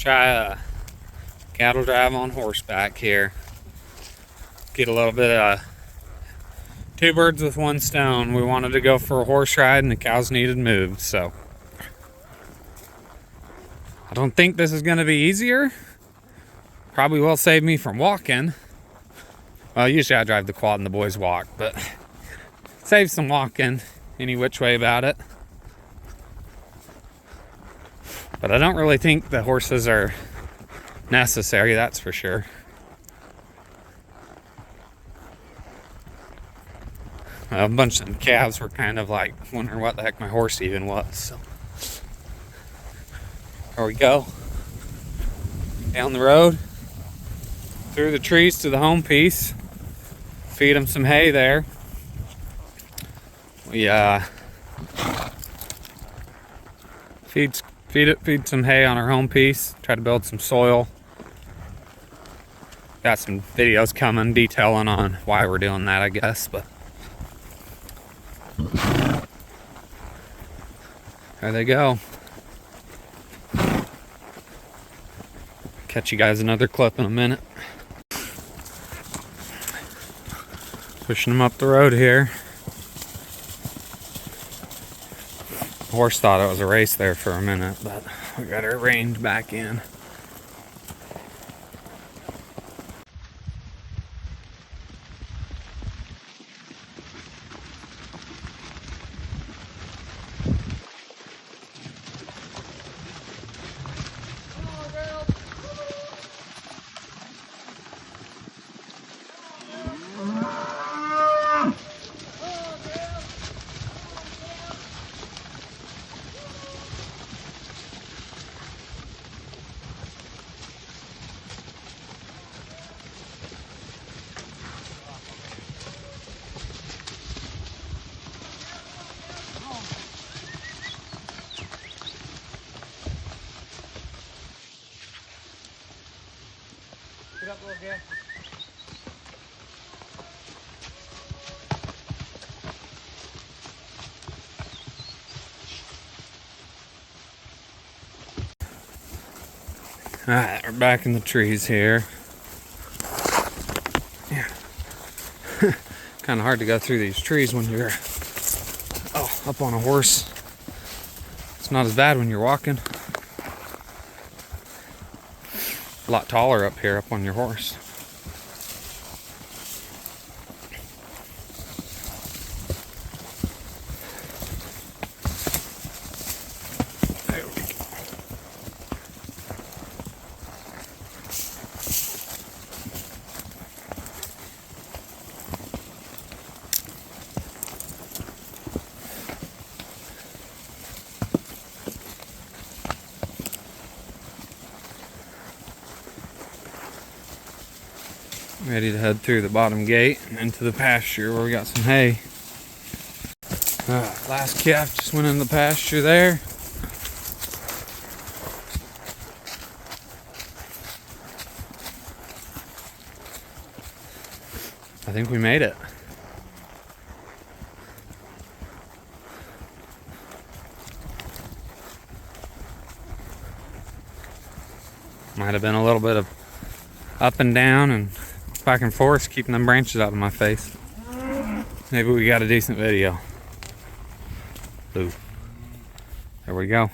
Try a cattle drive on horseback here. Get a little bit of two birds with one stone. We wanted to go for a horse ride and the cows needed moved, so I don't think this is going to be easier. Probably will save me from walking. Well, usually I drive the quad and the boys walk, but save some walking any which way about it. But I don't really think the horses are necessary, that's for sure. A bunch of calves were kind of like wondering what the heck my horse even was. So there we go. Down the road, through the trees to the home piece. Feed them some hay there. We feed some hay on our home piece. Try to build some soil. Got some videos coming detailing on why we're doing that, I guess, but there they go. Catch you guys another clip in a minute. Pushing them up the road here. The horse thought it was a race there for a minute, but we got her reined back in. Get up, little girl. Alright, we're back in the trees here. Yeah. Kind of hard to go through these trees when you're up on a horse. It's not as bad when you're walking. A lot taller up here, up on your horse. There we go. Ready to head through the bottom gate and into the pasture where we got some hay. Last calf just went in the pasture there. I think we made it. Might have been a little bit of up and down and back and forth, keeping them branches out of my face. Maybe we got a decent video. Ooh. There we go.